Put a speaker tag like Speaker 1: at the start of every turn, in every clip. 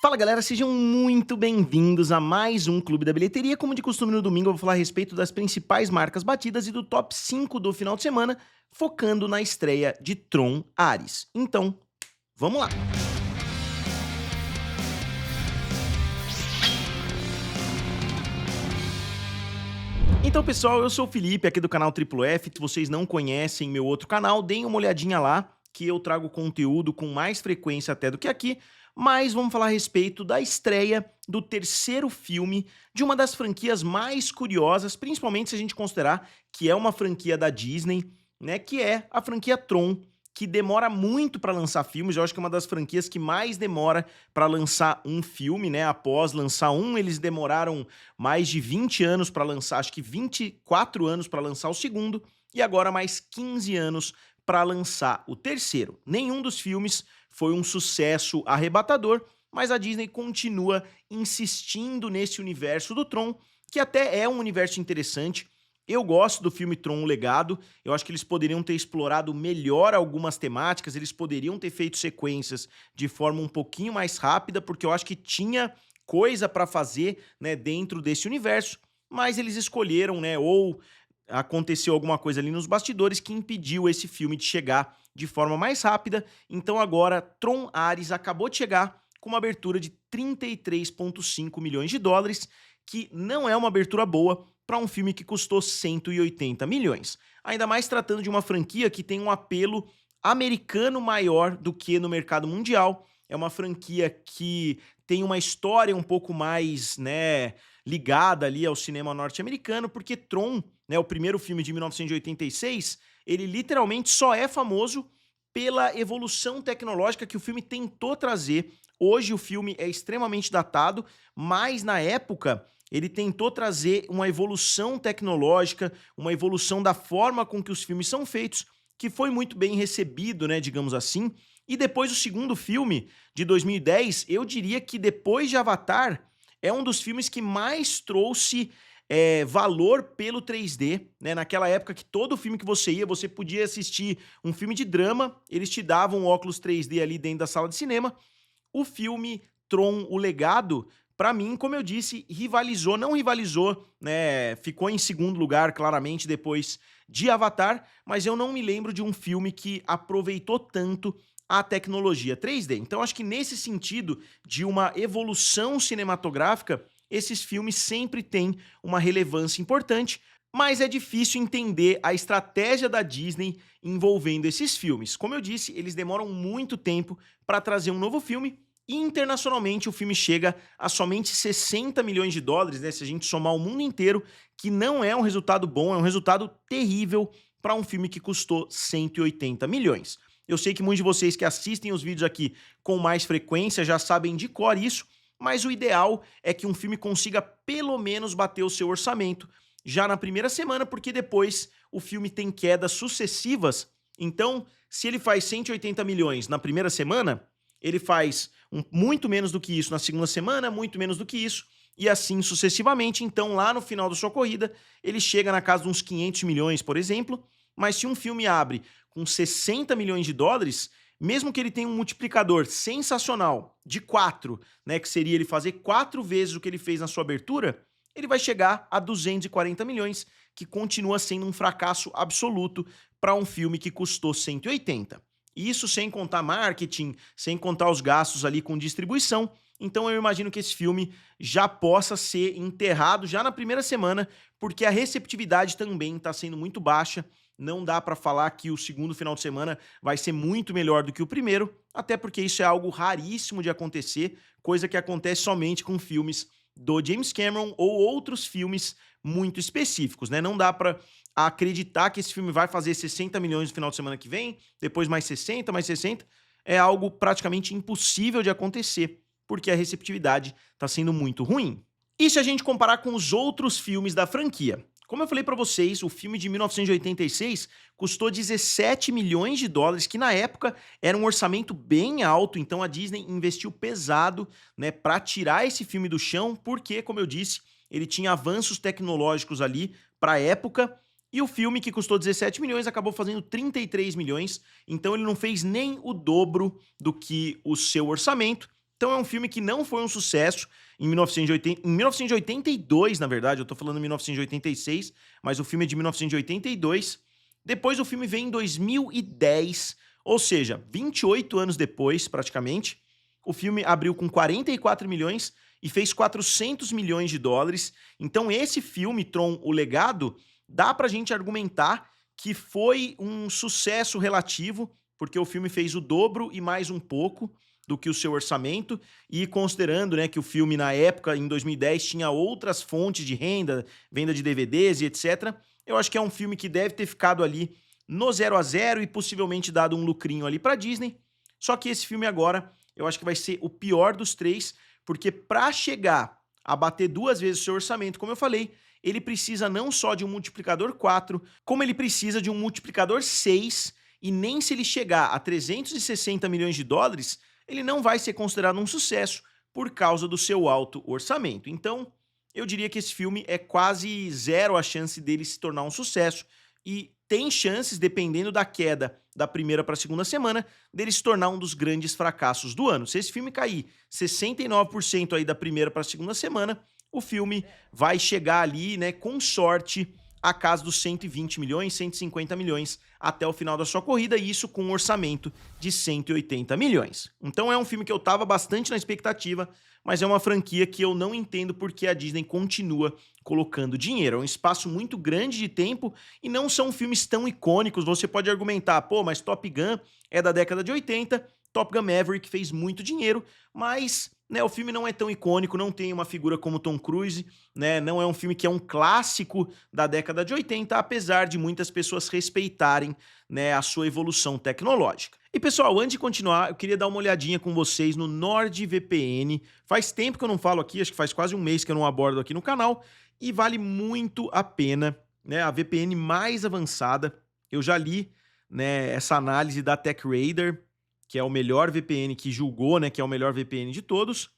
Speaker 1: Fala galera, sejam muito bem-vindos a mais um Clube da Bilheteria. Como de costume no domingo eu vou falar a respeito das principais marcas batidas e do top 5 do final de semana, focando na estreia de Tron Ares. Então, vamos lá! Então pessoal, eu sou o Felipe aqui do canal Triplo F. Se vocês não conhecem meu outro canal, deem uma olhadinha lá, que eu trago conteúdo com mais frequência até do que aqui. Mas vamos falar a respeito da estreia do terceiro filme de uma das franquias mais curiosas, principalmente se a gente considerar que é uma franquia da Disney, né, que é a franquia Tron, que demora muito para lançar filmes. Eu acho que é uma das franquias que mais demora para lançar um filme, né? Após lançar um, eles demoraram mais de 20 anos para lançar, acho que 24 anos para lançar o segundo, e agora mais 15 anos para lançar o terceiro. Nenhum dos filmes foi um sucesso arrebatador, mas a Disney continua insistindo nesse universo do Tron, que até é um universo interessante. Eu gosto do filme Tron: O Legado. Eu acho que eles poderiam ter explorado melhor algumas temáticas, eles poderiam ter feito sequências de forma um pouquinho mais rápida, porque eu acho que tinha coisa para fazer, né, dentro desse universo, mas eles escolheram, né, ou aconteceu alguma coisa ali nos bastidores que impediu esse filme de chegar de forma mais rápida. Então agora Tron Ares acabou de chegar com uma abertura de 33,5 milhões de dólares, que não é uma abertura boa para um filme que custou 180 milhões. Ainda mais tratando de uma franquia que tem um apelo americano maior do que no mercado mundial. É uma franquia que tem uma história um pouco mais, né, ligada ali ao cinema norte-americano, porque Tron, né, o primeiro filme de 1986, ele literalmente só é famoso pela evolução tecnológica que o filme tentou trazer. Hoje o filme é extremamente datado, mas na época ele tentou trazer uma evolução tecnológica, uma evolução da forma com que os filmes são feitos, que foi muito bem recebido, né, digamos assim. E depois o segundo filme, de 2010, eu diria que depois de Avatar, é um dos filmes que mais trouxe valor pelo 3D, né? Naquela época que todo filme que você ia, você podia assistir um filme de drama, eles te davam um óculos 3D ali dentro da sala de cinema. O filme Tron: O Legado, pra mim, como eu disse, rivalizou, não rivalizou, né, ficou em segundo lugar claramente depois de Avatar, mas eu não me lembro de um filme que aproveitou tanto a tecnologia 3D. Então acho que nesse sentido de uma evolução cinematográfica, esses filmes sempre têm uma relevância importante, mas é difícil entender a estratégia da Disney envolvendo esses filmes. Como eu disse, eles demoram muito tempo para trazer um novo filme, e internacionalmente o filme chega a somente 60 milhões de dólares, né, se a gente somar o mundo inteiro, que não é um resultado bom, é um resultado terrível para um filme que custou 180 milhões. Eu sei que muitos de vocês que assistem os vídeos aqui com mais frequência já sabem de cor isso, mas o ideal é que um filme consiga pelo menos bater o seu orçamento já na primeira semana, porque depois o filme tem quedas sucessivas. Então, se ele faz 180 milhões na primeira semana, ele faz muito menos do que isso na segunda semana, muito menos do que isso, e assim sucessivamente. Então, lá no final da sua corrida, ele chega na casa de uns 500 milhões, por exemplo. Mas se um filme abre com 60 milhões de dólares, mesmo que ele tenha um multiplicador sensacional de 4, né, que seria ele fazer 4 vezes o que ele fez na sua abertura, ele vai chegar a 240 milhões, que continua sendo um fracasso absoluto para um filme que custou 180. Isso sem contar marketing, sem contar os gastos ali com distribuição. Então eu imagino que esse filme já possa ser enterrado já na primeira semana, porque a receptividade também está sendo muito baixa. Não dá para falar que o segundo final de semana vai ser muito melhor do que o primeiro, até porque isso é algo raríssimo de acontecer, coisa que acontece somente com filmes do James Cameron ou outros filmes muito específicos, né? Não dá para acreditar que esse filme vai fazer 60 milhões no final de semana que vem, depois mais 60, mais 60. É algo praticamente impossível de acontecer, porque a receptividade está sendo muito ruim. E se a gente comparar com os outros filmes da franquia? Como eu falei para vocês, o filme de 1986 custou 17 milhões de dólares, que na época era um orçamento bem alto, então a Disney investiu pesado, né, para tirar esse filme do chão, porque, como eu disse, ele tinha avanços tecnológicos ali para a época, e o filme que custou 17 milhões acabou fazendo 33 milhões, então ele não fez nem o dobro do que o seu orçamento. Então é um filme que não foi um sucesso em 1980, em 1982, na verdade, eu tô falando 1986, mas o filme é de 1982. Depois o filme vem em 2010, ou seja, 28 anos depois, praticamente. O filme abriu com 44 milhões e fez 400 milhões de dólares. Então esse filme, Tron, O Legado, dá pra gente argumentar que foi um sucesso relativo, porque o filme fez o dobro e mais um pouco do que o seu orçamento, e considerando, né, que o filme na época, em 2010, tinha outras fontes de renda, venda de DVDs e etc., eu acho que é um filme que deve ter ficado ali no 0 a 0 e possivelmente dado um lucrinho ali pra Disney. Só que esse filme agora, eu acho que vai ser o pior dos três, porque pra chegar a bater 2 vezes o seu orçamento, como eu falei, ele precisa não só de um multiplicador 4, como ele precisa de um multiplicador 6, e nem se ele chegar a 360 milhões de dólares, ele não vai ser considerado um sucesso por causa do seu alto orçamento. Então, eu diria que esse filme é quase zero a chance dele se tornar um sucesso, e tem chances, dependendo da queda da primeira para a segunda semana, dele se tornar um dos grandes fracassos do ano. Se esse filme cair 69% aí da primeira para a segunda semana, o filme vai chegar ali, né, com sorte, a casa dos 120 milhões, 150 milhões até o final da sua corrida, e isso com um orçamento de 180 milhões. Então é um filme que eu tava bastante na expectativa, mas é uma franquia que eu não entendo porque a Disney continua colocando dinheiro. É um espaço muito grande de tempo e não são filmes tão icônicos. Você pode argumentar, pô, mas Top Gun é da década de 80, Top Gun Maverick fez muito dinheiro, mas, né, o filme não é tão icônico, não tem uma figura como Tom Cruise, né, não é um filme que é um clássico da década de 80, apesar de muitas pessoas respeitarem, né, a sua evolução tecnológica. E pessoal, antes de continuar, eu queria dar uma olhadinha com vocês no NordVPN. Faz tempo que eu não falo aqui, acho que faz quase um mês que eu não abordo aqui no canal, e vale muito a pena, né, a VPN mais avançada. Eu já li, né, essa análise da TechRadar, que é o melhor VPN que julgou, né, que é o melhor VPN de todos.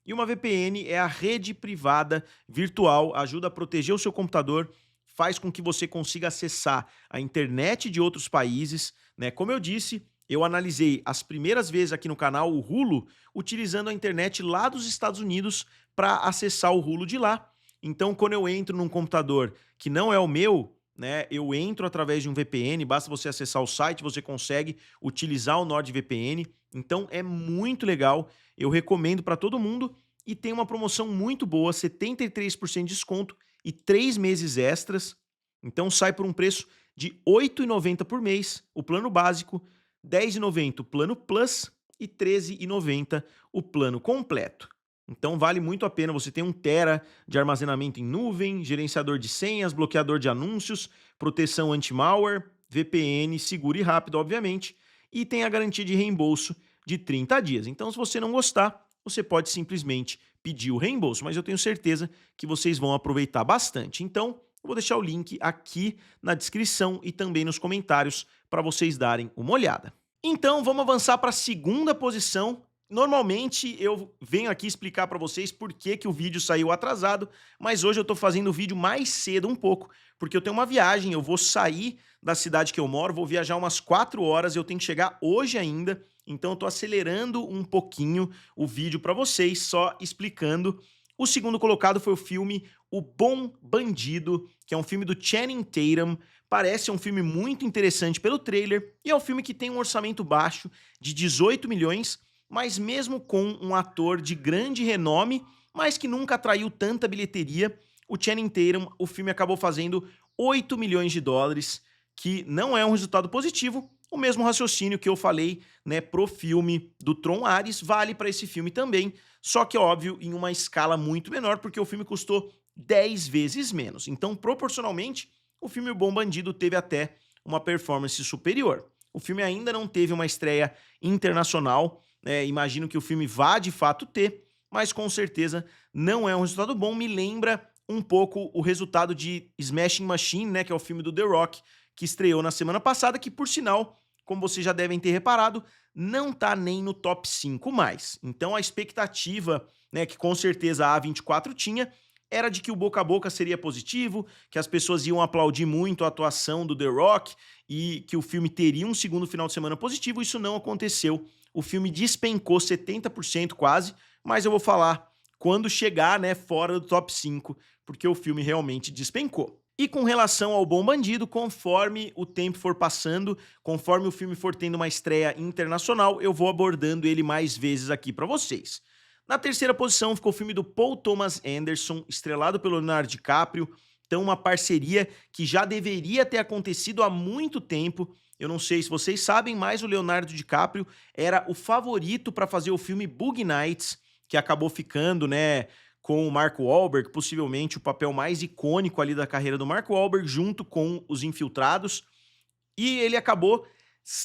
Speaker 1: E uma VPN é a rede privada virtual, ajuda a proteger o seu computador, faz com que você consiga acessar a internet de outros países, né? Como eu disse, eu analisei as primeiras vezes aqui no canal o Hulu utilizando a internet lá dos Estados Unidos para acessar o Hulu de lá. Então, quando eu entro num computador que não é o meu, né, eu entro através de um VPN, basta você acessar o site, você consegue utilizar o NordVPN. Então é muito legal, eu recomendo para todo mundo, e tem uma promoção muito boa, 73% de desconto e 3 meses extras. Então sai por um preço de R$ 8,90 por mês, o plano básico, R$ 10,90 o plano Plus e R$ 13,90 o plano completo. Então vale muito a pena, você tem 1 tera de armazenamento em nuvem, gerenciador de senhas, bloqueador de anúncios, proteção anti-malware, VPN seguro e rápido, obviamente, e tem a garantia de reembolso de 30 dias. Então, se você não gostar, você pode simplesmente pedir o reembolso, mas eu tenho certeza que vocês vão aproveitar bastante. Então, eu vou deixar o link aqui na descrição e também nos comentários para vocês darem uma olhada. Então, vamos avançar para a segunda posição. Normalmente eu venho aqui explicar para vocês por que o vídeo saiu atrasado, mas hoje eu tô fazendo o vídeo mais cedo um pouco, porque eu tenho uma viagem, eu vou sair da cidade que eu moro, vou viajar umas 4 horas, eu tenho que chegar hoje ainda, então eu tô acelerando um pouquinho o vídeo para vocês, só explicando. O segundo colocado foi o filme O Bom Bandido, que é um filme do Channing Tatum. Parece um filme muito interessante pelo trailer, e é um filme que tem um orçamento baixo de 18 milhões, mas mesmo com um ator de grande renome, mas que nunca atraiu tanta bilheteria, o Channing Tatum, o filme acabou fazendo 8 milhões de dólares, que não é um resultado positivo. O mesmo raciocínio que eu falei, né, pro filme do Tron Ares, vale para esse filme também, só que, óbvio, em uma escala muito menor, porque o filme custou 10 vezes menos. Então, proporcionalmente, o filme O Bom Bandido teve até uma performance superior. O filme ainda não teve uma estreia internacional, imagino que o filme vá de fato ter, mas com certeza não é um resultado bom. Me lembra um pouco o resultado de Smashing Machine, né, que é o filme do The Rock, que estreou na semana passada, que por sinal, como vocês já devem ter reparado, não tá nem no top 5 mais. Então a expectativa, né, que com certeza a A24 tinha, era de que o boca a boca seria positivo, que as pessoas iam aplaudir muito a atuação do The Rock e que o filme teria um segundo final de semana positivo. Isso não aconteceu. o filme despencou 70% quase, mas eu vou falar quando chegar, né, fora do top 5, porque o filme realmente despencou. E com relação ao Bom Bandido, conforme o tempo for passando, conforme o filme for tendo uma estreia internacional, eu vou abordando ele mais vezes aqui pra vocês. Na terceira posição ficou o filme do Paul Thomas Anderson, estrelado pelo Leonardo DiCaprio. Então, uma parceria que já deveria ter acontecido há muito tempo. Eu não sei se vocês sabem, mas o Leonardo DiCaprio era o favorito para fazer o filme Boogie Nights, que acabou ficando, né, com o Mark Wahlberg, possivelmente o papel mais icônico ali da carreira do Mark Wahlberg, junto com Os Infiltrados. E ele acabou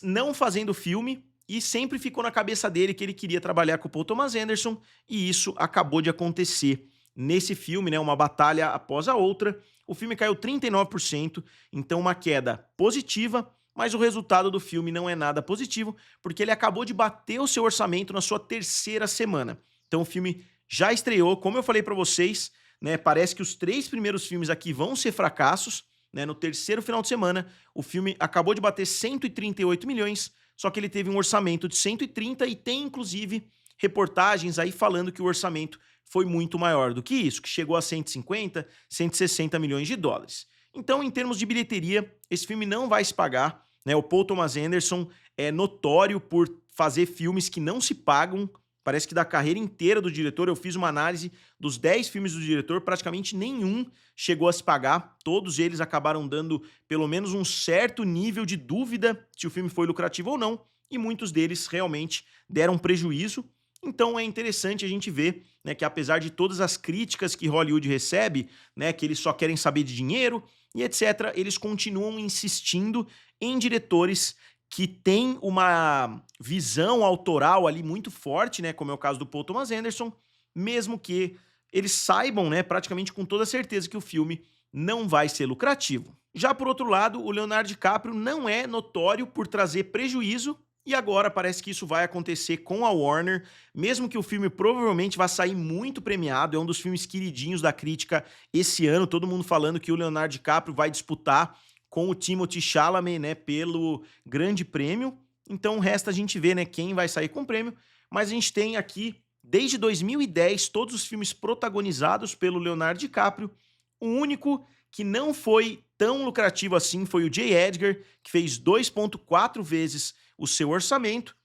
Speaker 1: não fazendo o filme e sempre ficou na cabeça dele que ele queria trabalhar com o Paul Thomas Anderson, e isso acabou de acontecer nesse filme, né, uma batalha após a outra. O filme caiu 39%, então uma queda positiva, mas o resultado do filme não é nada positivo, porque ele acabou de bater o seu orçamento na sua terceira semana. Então o filme já estreou, como eu falei pra vocês, né, parece que os 3 primeiros filmes aqui vão ser fracassos, né, no terceiro final de semana, o filme acabou de bater 138 milhões, só que ele teve um orçamento de 130 e tem inclusive reportagens aí falando que o orçamento foi muito maior do que isso, que chegou a 150, 160 milhões de dólares. Então, em termos de bilheteria, esse filme não vai se pagar, né? O Paul Thomas Anderson é notório por fazer filmes que não se pagam. Parece que da carreira inteira do diretor, eu fiz uma análise dos 10 filmes do diretor, praticamente nenhum chegou a se pagar. Todos eles acabaram dando pelo menos um certo nível de dúvida se o filme foi lucrativo ou não, e muitos deles realmente deram prejuízo. Então é interessante a gente ver, né, que apesar de todas as críticas que Hollywood recebe, né, que eles só querem saber de dinheiro e etc., eles continuam insistindo em diretores que tem uma visão autoral ali muito forte, né, como é o caso do Paul Thomas Anderson, mesmo que eles saibam, né, praticamente com toda certeza que o filme não vai ser lucrativo. Já por outro lado, o Leonardo DiCaprio não é notório por trazer prejuízo, e agora parece que isso vai acontecer com a Warner, mesmo que o filme provavelmente vá sair muito premiado, é um dos filmes queridinhos da crítica esse ano, todo mundo falando que o Leonardo DiCaprio vai disputar com o Timothée Chalamet, né, pelo grande prêmio. Então resta a gente ver, né, quem vai sair com o prêmio, mas a gente tem aqui, desde 2010, todos os filmes protagonizados pelo Leonardo DiCaprio. O único que não foi tão lucrativo assim foi o J. Edgar, que fez 2,4 vezes o seu orçamento,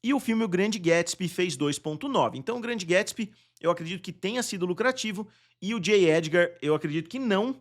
Speaker 1: e o filme O Grande Gatsby fez 2,9. Então o Grande Gatsby eu acredito que tenha sido lucrativo, e o J. Edgar eu acredito que não.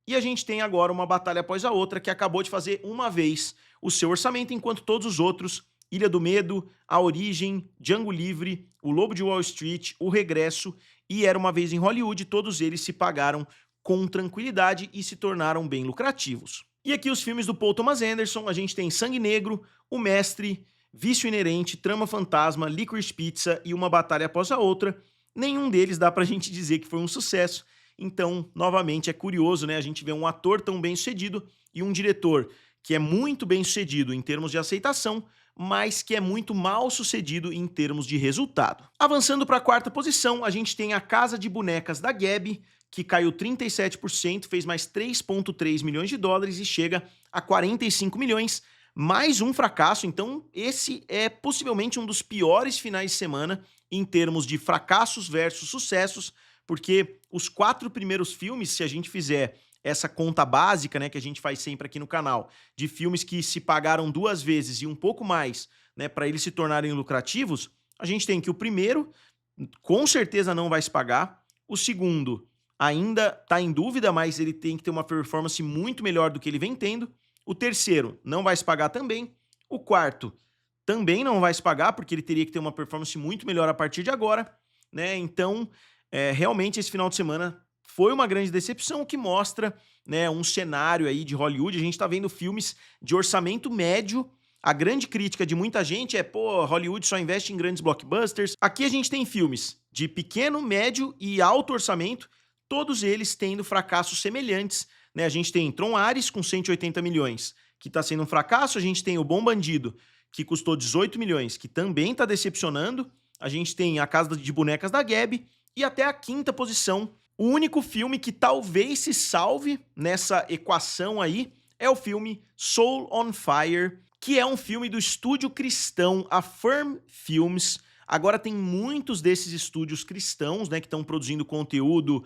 Speaker 1: E a gente tem agora uma batalha após a outra que acabou de fazer uma vez o seu orçamento, enquanto todos os outros, Ilha do Medo, A Origem, Django Livre, O Lobo de Wall Street, O Regresso e Era Uma Vez em Hollywood, todos eles se pagaram com tranquilidade e se tornaram bem lucrativos. E aqui os filmes do Paul Thomas Anderson, a gente tem Sangue Negro, O Mestre, Vício Inerente, Trama Fantasma, Licorice Pizza e Uma Batalha Após a Outra. Nenhum deles dá pra gente dizer que foi um sucesso. Então, novamente, é curioso, né, a gente vê um ator tão bem-sucedido e um diretor que é muito bem-sucedido em termos de aceitação, mas que é muito mal-sucedido em termos de resultado. Avançando para a quarta posição, a gente tem A Casa de Bonecas da Gabi, que caiu 37%, fez mais 3,3 milhões de dólares e chega a 45 milhões, mais um fracasso. Então, esse é possivelmente um dos piores finais de semana em termos de fracassos versus sucessos, porque os 4 primeiros filmes, se a gente fizer essa conta básica, né, que a gente faz sempre aqui no canal, de filmes que se pagaram 2 vezes e um pouco mais, né, para eles se tornarem lucrativos, a gente tem que o primeiro, com certeza não vai se pagar, o segundo ainda está em dúvida, mas ele tem que ter uma performance muito melhor do que ele vem tendo, o terceiro não vai se pagar também, o quarto também não vai se pagar, porque ele teria que ter uma performance muito melhor a partir de agora, né, então realmente esse final de semana foi uma grande decepção, o que mostra, né, um cenário aí de Hollywood. A gente tá vendo filmes de orçamento médio. A grande crítica de muita gente é, pô, Hollywood só investe em grandes blockbusters. Aqui a gente tem filmes de pequeno, médio e alto orçamento, todos eles tendo fracassos semelhantes, né? A gente tem Tron Ares com 180 milhões, que tá sendo um fracasso. A gente tem O Bom Bandido, que custou 18 milhões, que também tá decepcionando. A gente tem A Casa de Bonecas da Gabi, e até a quinta posição, o único filme que talvez se salve nessa equação aí é o filme Soul on Fire, que é um filme do estúdio cristão Affirm Films. Agora tem muitos desses estúdios cristãos, né, que estão produzindo conteúdo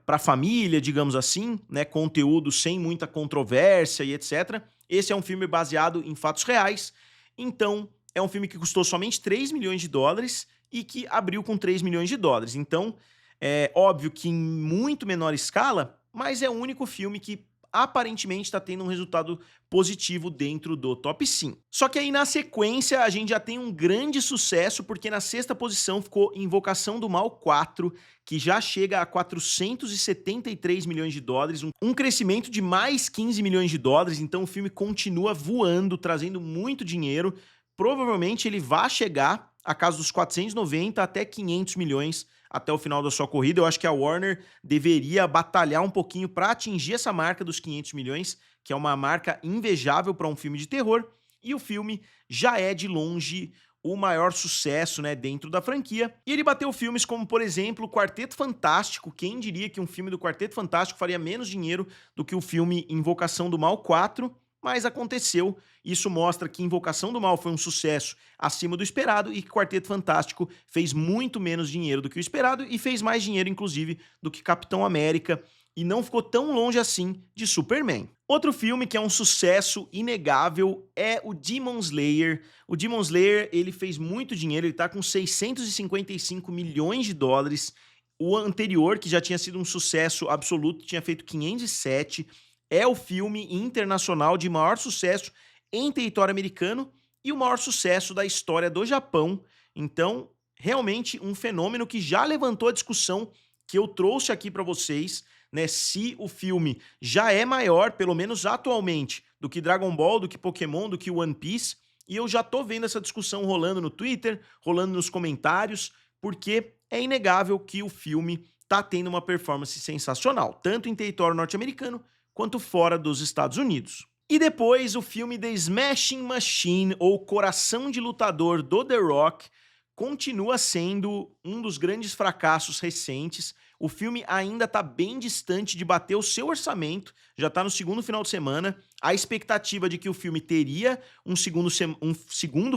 Speaker 1: para a família, digamos assim, né, conteúdo sem muita controvérsia e etc. Esse é um filme baseado em fatos reais, então é um filme que custou somente 3 milhões de dólares e que abriu com 3 milhões de dólares. Então, é óbvio que em muito menor escala, mas é o único filme que aparentemente está tendo um resultado positivo dentro do top 5. Só que aí na sequência a gente já tem um grande sucesso, porque na sexta posição ficou Invocação do Mal 4, que já chega a 473 milhões de dólares, um crescimento de mais 15 milhões de dólares, então o filme continua voando, trazendo muito dinheiro. Provavelmente ele vai chegar a casa dos 490 até 500 milhões até o final da sua corrida. Eu acho que a Warner deveria batalhar um pouquinho para atingir essa marca dos 500 milhões, que é uma marca invejável para um filme de terror, e o filme já é de longe o maior sucesso, né, dentro da franquia. E ele bateu filmes como, por exemplo, Quarteto Fantástico. Quem diria que um filme do Quarteto Fantástico faria menos dinheiro do que o filme Invocação do Mal 4? Mas aconteceu. Isso mostra que Invocação do Mal foi um sucesso acima do esperado e que Quarteto Fantástico fez muito menos dinheiro do que o esperado e fez mais dinheiro, inclusive, do que Capitão América, e não ficou tão longe assim de Superman. Outro filme que é um sucesso inegável é o Demon Slayer. O Demon Slayer, ele fez muito dinheiro, ele tá com 655 milhões de dólares. O anterior, que já tinha sido um sucesso absoluto, tinha feito 507. É o filme internacional de maior sucesso em território americano e o maior sucesso da história do Japão. Então, realmente um fenômeno que já levantou a discussão que eu trouxe aqui para vocês, né? Se o filme já é maior, pelo menos atualmente, do que Dragon Ball, do que Pokémon, do que One Piece. E eu já tô vendo essa discussão rolando no Twitter, rolando nos comentários, porque é inegável que o filme tá tendo uma performance sensacional, tanto em território norte-americano quanto fora dos Estados Unidos. E depois o filme The Smashing Machine, ou Coração de Lutador, do The Rock, continua sendo um dos grandes fracassos recentes. O filme ainda está bem distante de bater o seu orçamento, já está no segundo final de semana. A expectativa de que o filme teria um segundo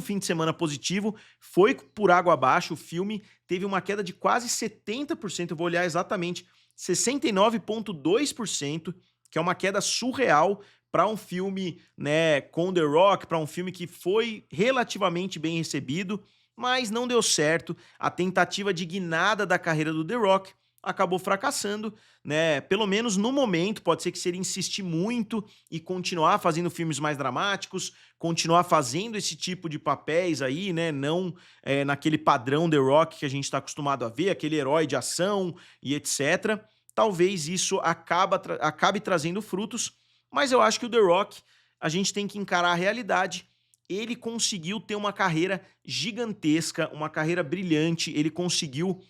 Speaker 1: fim de semana positivo foi por água abaixo. O filme teve uma queda de quase 70%, eu vou olhar exatamente, 69,2%, que é uma queda surreal para um filme, né, com The Rock, para um filme que foi relativamente bem recebido, mas não deu certo. A tentativa de guinada da carreira do The Rock acabou fracassando, né? Pelo menos no momento. Pode ser que se ele insistir muito e continuar fazendo filmes mais dramáticos, continuar fazendo esse tipo de papéis aí, né? Não naquele padrão The Rock que a gente está acostumado a ver, aquele herói de ação e etc. Talvez isso acabe trazendo frutos, mas eu acho que o The Rock, a gente tem que encarar a realidade. Ele conseguiu ter uma carreira gigantesca, uma carreira brilhante, ele conseguiu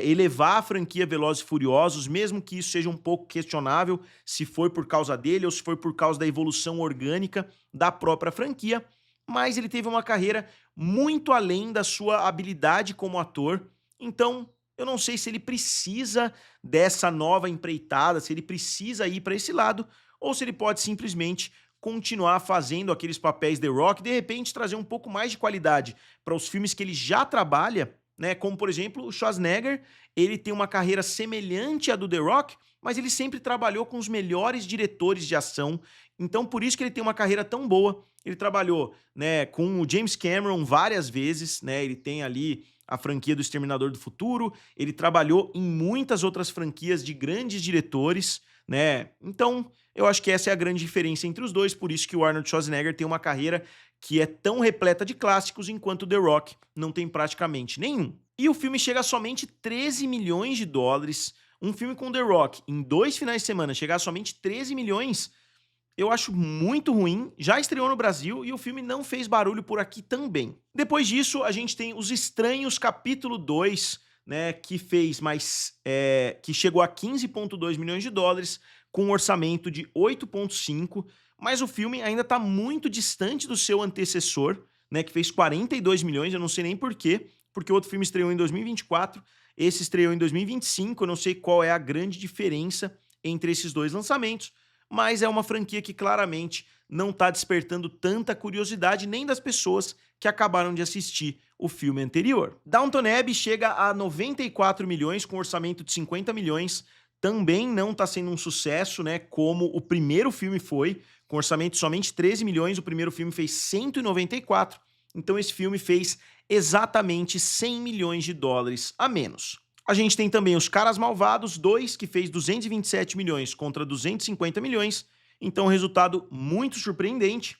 Speaker 1: elevar a franquia Velozes e Furiosos, mesmo que isso seja um pouco questionável, se foi por causa dele ou se foi por causa da evolução orgânica da própria franquia, mas ele teve uma carreira muito além da sua habilidade como ator. Então, eu não sei se ele precisa dessa nova empreitada, se ele precisa ir para esse lado, ou se ele pode simplesmente continuar fazendo aqueles papéis The Rock, de repente trazer um pouco mais de qualidade para os filmes que ele já trabalha, né? Como, por exemplo, o Schwarzenegger, ele tem uma carreira semelhante à do The Rock, mas ele sempre trabalhou com os melhores diretores de ação, então por isso que ele tem uma carreira tão boa. Ele trabalhou, né, com o James Cameron várias vezes, né? Ele tem ali a franquia do Exterminador do Futuro, ele trabalhou em muitas outras franquias de grandes diretores, né? Então, eu acho que essa é a grande diferença entre os dois, por isso que o Arnold Schwarzenegger tem uma carreira que é tão repleta de clássicos, enquanto The Rock não tem praticamente nenhum. E o filme chega a somente 13 milhões de dólares. Um filme com The Rock em 2 finais de semana chegar a somente 13 milhões, eu acho muito ruim. Já estreou no Brasil e o filme não fez barulho por aqui também. Depois disso, a gente tem Os Estranhos, capítulo 2, né, que que chegou a 15,2 milhões de dólares, com um orçamento de 8,5, mas o filme ainda está muito distante do seu antecessor, né, que fez 42 milhões, eu não sei nem por quê, porque o outro filme estreou em 2024, esse estreou em 2025, eu não sei qual é a grande diferença entre esses dois lançamentos, mas é uma franquia que claramente não está despertando tanta curiosidade nem das pessoas que acabaram de assistir o filme anterior. Downton Abbey chega a 94 milhões com orçamento de 50 milhões, também não está sendo um sucesso, né, como o primeiro filme foi, com orçamento de somente 13 milhões, o primeiro filme fez 194, então esse filme fez exatamente 100 milhões de dólares a menos. A gente tem também Os Caras Malvados 2, que fez 227 milhões contra 250 milhões, então resultado muito surpreendente.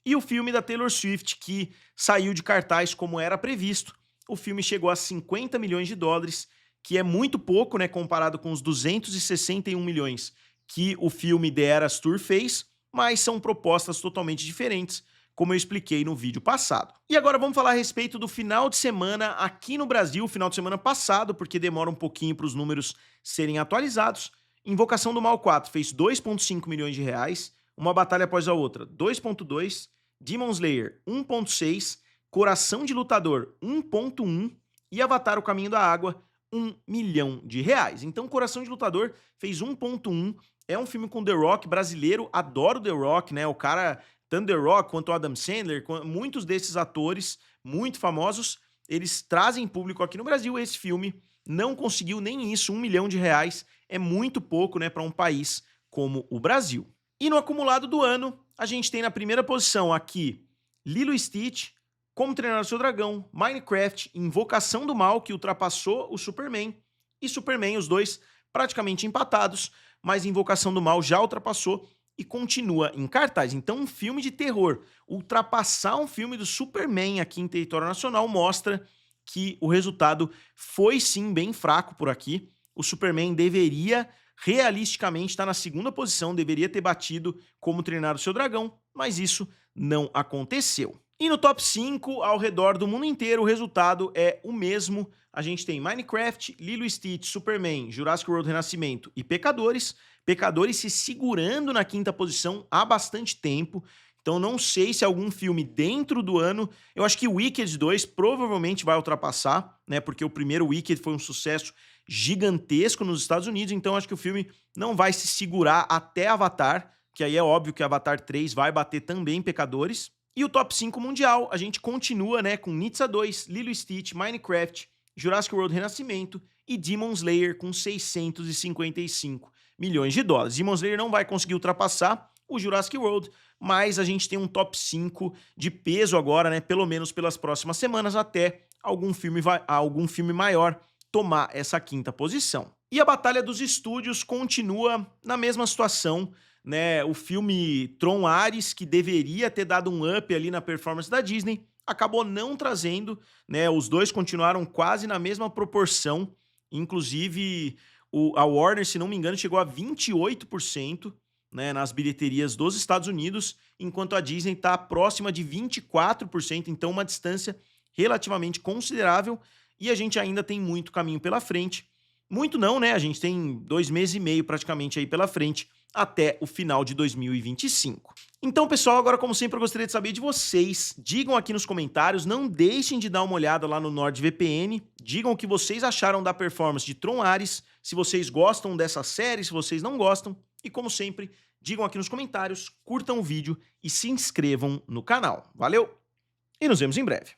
Speaker 1: E o filme da Taylor Swift, que saiu de cartaz como era previsto, o filme chegou a 50 milhões de dólares, que é muito pouco, né, comparado com os 261 milhões que o filme The Eras Tour fez, mas são propostas totalmente diferentes, como eu expliquei no vídeo passado. E agora vamos falar a respeito do final de semana aqui no Brasil, final de semana passado, porque demora um pouquinho para os números serem atualizados. Invocação do Mal 4 fez 2,5 milhões de reais, Uma Batalha Após a Outra 2,2, Demon Slayer 1,6, Coração de Lutador 1,1 e Avatar O Caminho da Água 1 milhão de reais. Então Coração de Lutador fez 1,1, é um filme com The Rock brasileiro, adoro The Rock, né, o cara, tanto The Rock quanto o Adam Sandler, muitos desses atores muito famosos, eles trazem público aqui no Brasil. Esse filme não conseguiu nem isso, 1 milhão de reais, é muito pouco, né, para um país como o Brasil. E no acumulado do ano, a gente tem na primeira posição aqui Lilo e Stitch, Como Treinar o Seu Dragão, Minecraft, Invocação do Mal, que ultrapassou o Superman, e Superman, os dois praticamente empatados, mas Invocação do Mal já ultrapassou e continua em cartaz. Então um filme de terror ultrapassar um filme do Superman aqui em território nacional mostra que o resultado foi sim bem fraco por aqui. O Superman deveria realisticamente estar na segunda posição, deveria ter batido Como Treinar o Seu Dragão, mas isso não aconteceu. E no top 5, ao redor do mundo inteiro, o resultado é o mesmo. A gente tem Minecraft, Lilo e Stitch, Superman, Jurassic World Renascimento e Pecadores. Pecadores se segurando na quinta posição há bastante tempo. Então não sei se algum filme dentro do ano... Eu acho que Wicked 2 provavelmente vai ultrapassar, né? Porque o primeiro Wicked foi um sucesso gigantesco nos Estados Unidos. Então acho que o filme não vai se segurar até Avatar, que aí é óbvio que Avatar 3 vai bater também Pecadores. E o top 5 mundial, a gente continua, né, com Nizza 2, Lilo e Stitch, Minecraft, Jurassic World Renascimento e Demon Slayer com 655 milhões de dólares. Demon Slayer não vai conseguir ultrapassar o Jurassic World, mas a gente tem um top 5 de peso agora, né, pelo menos pelas próximas semanas, até algum filme maior tomar essa quinta posição. E a Batalha dos Estúdios continua na mesma situação, né? O filme Tron Ares, que deveria ter dado um up ali na performance da Disney, acabou não trazendo, né? Os dois continuaram quase na mesma proporção, inclusive a Warner, se não me engano, chegou a 28%, né, nas bilheterias dos Estados Unidos, enquanto a Disney está próxima de 24%, então uma distância relativamente considerável, e a gente ainda tem muito caminho pela frente. Muito não, né? A gente tem 2 meses e meio praticamente aí pela frente, até o final de 2025. Então, pessoal, agora como sempre eu gostaria de saber de vocês. Digam aqui nos comentários, não deixem de dar uma olhada lá no NordVPN, digam o que vocês acharam da performance de Tron Ares, se vocês gostam dessa série, se vocês não gostam, e como sempre, digam aqui nos comentários, curtam o vídeo e se inscrevam no canal. Valeu e nos vemos em breve.